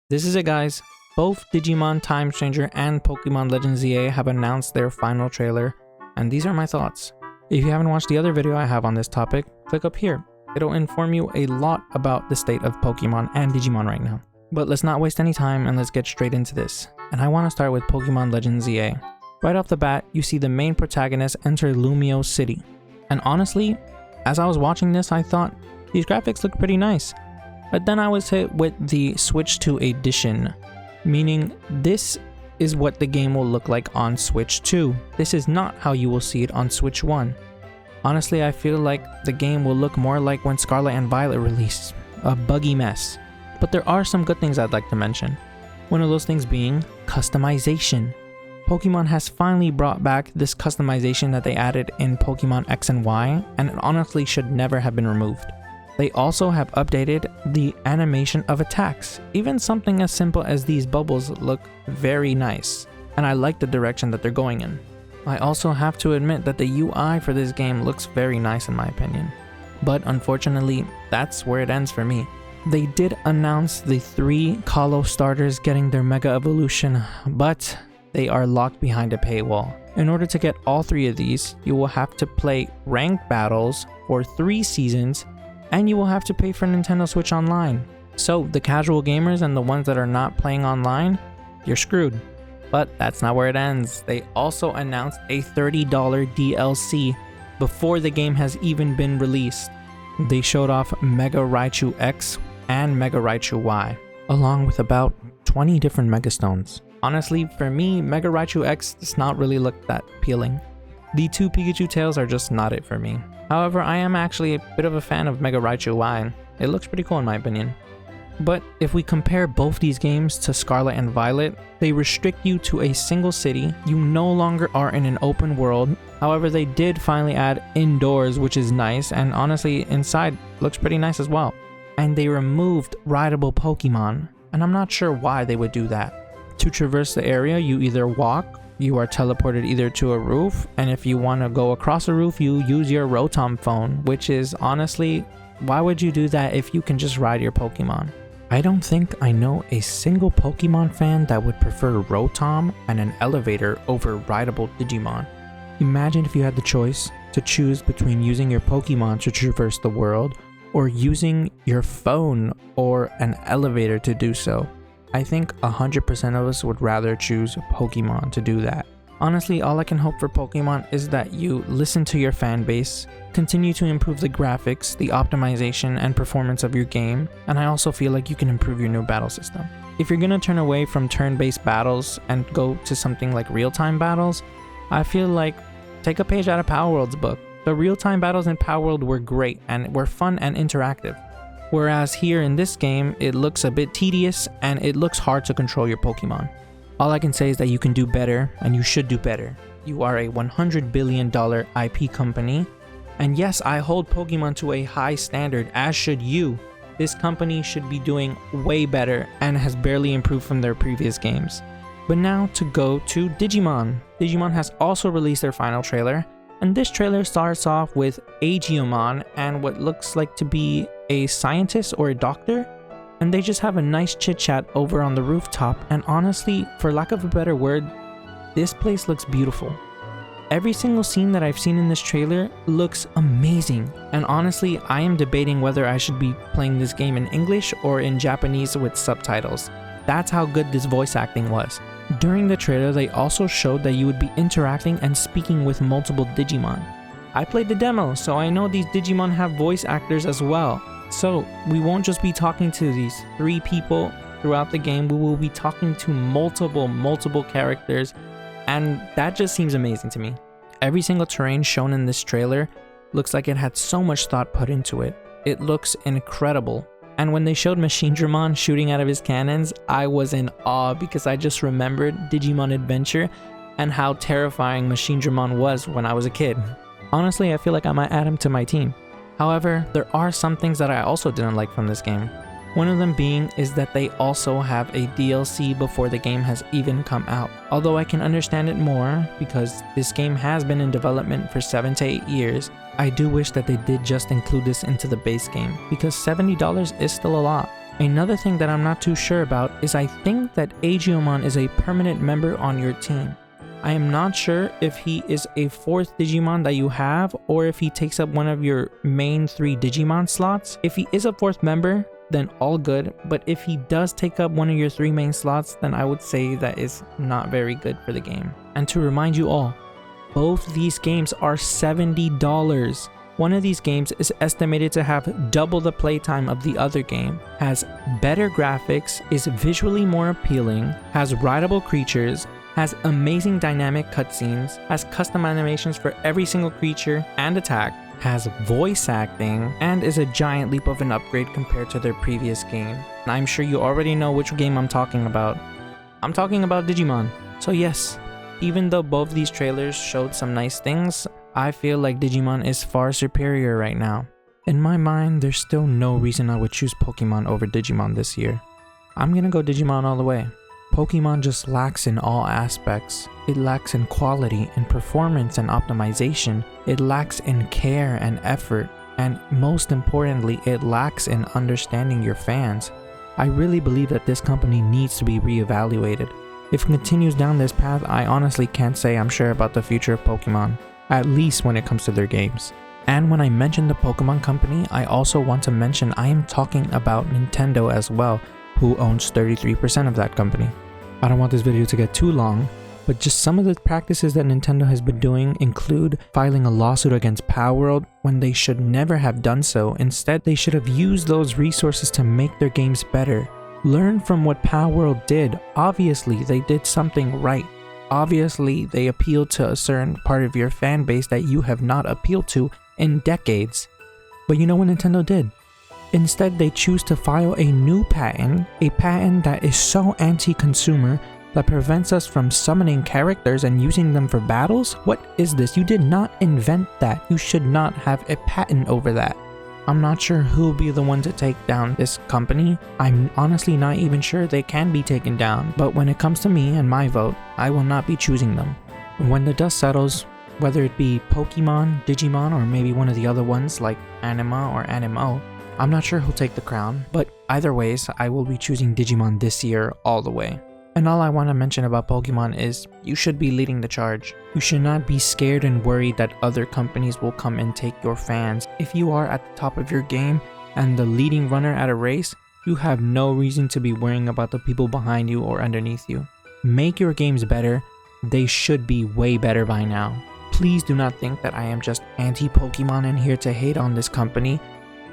This is it, guys. Both Digimon Time Stranger and Pokemon Legends ZA have announced their final trailer, and these are my thoughts. If you haven't watched the other video I have on this topic, click up here. It'll inform you a lot about the state of Pokemon and Digimon right now. But let's not waste any time and let's get straight into this. And I want to start with Pokemon Legends ZA. Right off the bat, you see the main protagonist enter Lumio City. And honestly, as I was watching this, I thought these graphics look pretty nice. But then I was hit with the switch to edition, meaning this is what the game will look like on Switch 2. This is not how you will see it on Switch 1. Honestly, I feel like the game will look more like when Scarlet and Violet released, a buggy mess. But there are some good things I'd like to mention. One of those things being customization. Pokemon has finally brought back this customization that they added in Pokemon X and Y, and it honestly should never have been removed. They also have updated the animation of attacks. Even something as simple as these bubbles look very nice, and I like the direction that they're going in. I also have to admit that the UI for this game looks very nice in my opinion. But unfortunately, that's where it ends for me. They did announce the 3 Kalos starters getting their Mega Evolution, but they are locked behind a paywall. In order to get all 3 of these, you will have to play ranked battles for 3 seasons, and you will have to pay for Nintendo Switch Online. So the casual gamers and the ones that are not playing online, you're screwed. But that's not where it ends. They also announced a $30 DLC before the game has even been released. They showed off Mega Raichu X and Mega Raichu Y, along with about 20 different Mega Stones. Honestly, for me, Mega Raichu X does not really look that appealing. The 2 Pikachu tails are just not it for me. However, I am actually a bit of a fan of Mega Raichu Y. It looks pretty cool in my opinion. But if we compare both these games to Scarlet and Violet, they restrict you to a single city. You no longer are in an open world. However, they did finally add indoors, which is nice, and honestly, inside looks pretty nice as well. And they removed rideable Pokemon, and I'm not sure why they would do that. To traverse the area, you either walk, you are teleported either to a roof, and if you want to go across a roof, you use your Rotom phone, which is honestly, why would you do that if you can just ride your Pokemon? I don't think I know a single Pokemon fan that would prefer Rotom and an elevator over rideable Digimon. Imagine if you had the choice to choose between using your Pokemon to traverse the world or using your phone or an elevator to do so. I think 100% of us would rather choose Pokemon to do that. Honestly, all I can hope for Pokemon is that you listen to your fan base, continue to improve the graphics, the optimization, and performance of your game, and I also feel like you can improve your new battle system. If you're gonna turn away from turn-based battles and go to something like real-time battles, I feel like take a page out of Power World's book. The real-time battles in Power World were great and were fun and interactive. Whereas here in this game, it looks a bit tedious and it looks hard to control your Pokemon. All I can say is that you can do better and you should do better. You are a $100 billion IP company. And yes, I hold Pokemon to a high standard, as should you. This company should be doing way better and has barely improved from their previous games. But now to go to Digimon. Digimon has also released their final trailer. And this trailer starts off with Agiomon and what looks like to be a scientist or a doctor. And they just have a nice chit chat over on the rooftop, and honestly, for lack of a better word, this place looks beautiful. Every single scene that I've seen in this trailer looks amazing, and honestly, I am debating whether I should be playing this game in English or in Japanese with subtitles. That's how good this voice acting was. During the trailer, they also showed that you would be interacting and speaking with multiple Digimon. I played the demo, so I know these Digimon have voice actors as well. So, we won't just be talking to these 3 people throughout the game, we will be talking to multiple characters, and that just seems amazing to me. Every single terrain shown in this trailer looks like it had so much thought put into it. It looks incredible. And when they showed Machinedramon shooting out of his cannons, I was in awe because I just remembered Digimon Adventure and how terrifying Machinedramon was when I was a kid. Honestly, I feel like I might add him to my team. However, there are some things that I also didn't like from this game. One of them being is that they also have a DLC before the game has even come out. Although I can understand it more because this game has been in development for 7 to 8 years, I do wish that they did just include this into the base game because $70 is still a lot. Another thing that I'm not too sure about is I think that Agumon is a permanent member on your team. I am not sure if he is a 4th Digimon that you have or if he takes up one of your main 3 Digimon slots. If he is a 4th member, then all good, but if he does take up one of your 3 main slots, then I would say that is not very good for the game. And to remind you all, both these games are $70. One of these games is estimated to have double the playtime of the other game, has better graphics, is visually more appealing, has rideable creatures, has amazing dynamic cutscenes, has custom animations for every single creature and attack, has voice acting, and is a giant leap of an upgrade compared to their previous game. And I'm sure you already know which game I'm talking about. I'm talking about Digimon. So yes, even though both these trailers showed some nice things, I feel like Digimon is far superior right now. In my mind, there's still no reason I would choose Pokemon over Digimon this year. I'm gonna go Digimon all the way. Pokemon just lacks in all aspects. It lacks in quality, in performance and optimization. It lacks in care and effort. And most importantly, it lacks in understanding your fans. I really believe that this company needs to be reevaluated. If it continues down this path, I honestly can't say I'm sure about the future of Pokemon, at least when it comes to their games. And when I mention the Pokemon company, I also want to mention I am talking about Nintendo as well, who owns 33% of that company. I don't want this video to get too long, but just some of the practices that Nintendo has been doing include filing a lawsuit against Palworld when they should never have done so. Instead, they should have used those resources to make their games better. Learn from what Palworld did. Obviously, they did something right. Obviously, they appealed to a certain part of your fan base that you have not appealed to in decades. But you know what Nintendo did? Instead, they choose to file a new patent, a patent that is so anti-consumer that prevents us from summoning characters and using them for battles? What is this? You did not invent that. You should not have a patent over that. I'm not sure who will be the one to take down this company. I'm honestly not even sure they can be taken down. But when it comes to me and my vote, I will not be choosing them. When the dust settles, whether it be Pokemon, Digimon, or maybe one of the other ones like Anima or Animo, I'm not sure who'll take the crown, but either ways, I will be choosing Digimon this year all the way. And all I want to mention about Pokemon is you should be leading the charge. You should not be scared and worried that other companies will come and take your fans. If you are at the top of your game and the leading runner at a race, you have no reason to be worrying about the people behind you or underneath you. Make your games better. They should be way better by now. Please do not think that I am just anti-Pokemon and here to hate on this company.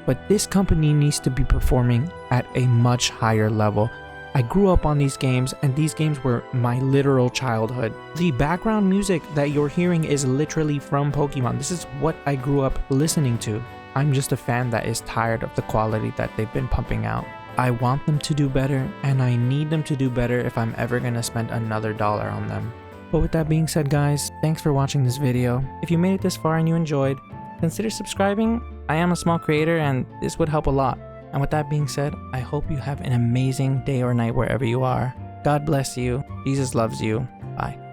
But this company needs to be performing at a much higher level. I grew up on these games, and these games were my literal childhood. The background music that you're hearing is literally from Pokemon. This is what I grew up listening to. I'm just a fan that is tired of the quality that they've been pumping out. I want them to do better, and I need them to do better if I'm ever gonna spend another dollar on them. But with that being said, guys, thanks for watching this video. If you made it this far and you enjoyed, consider subscribing. I am a small creator and this would help a lot. And with that being said, I hope you have an amazing day or night wherever you are. God bless you. Jesus loves you. Bye.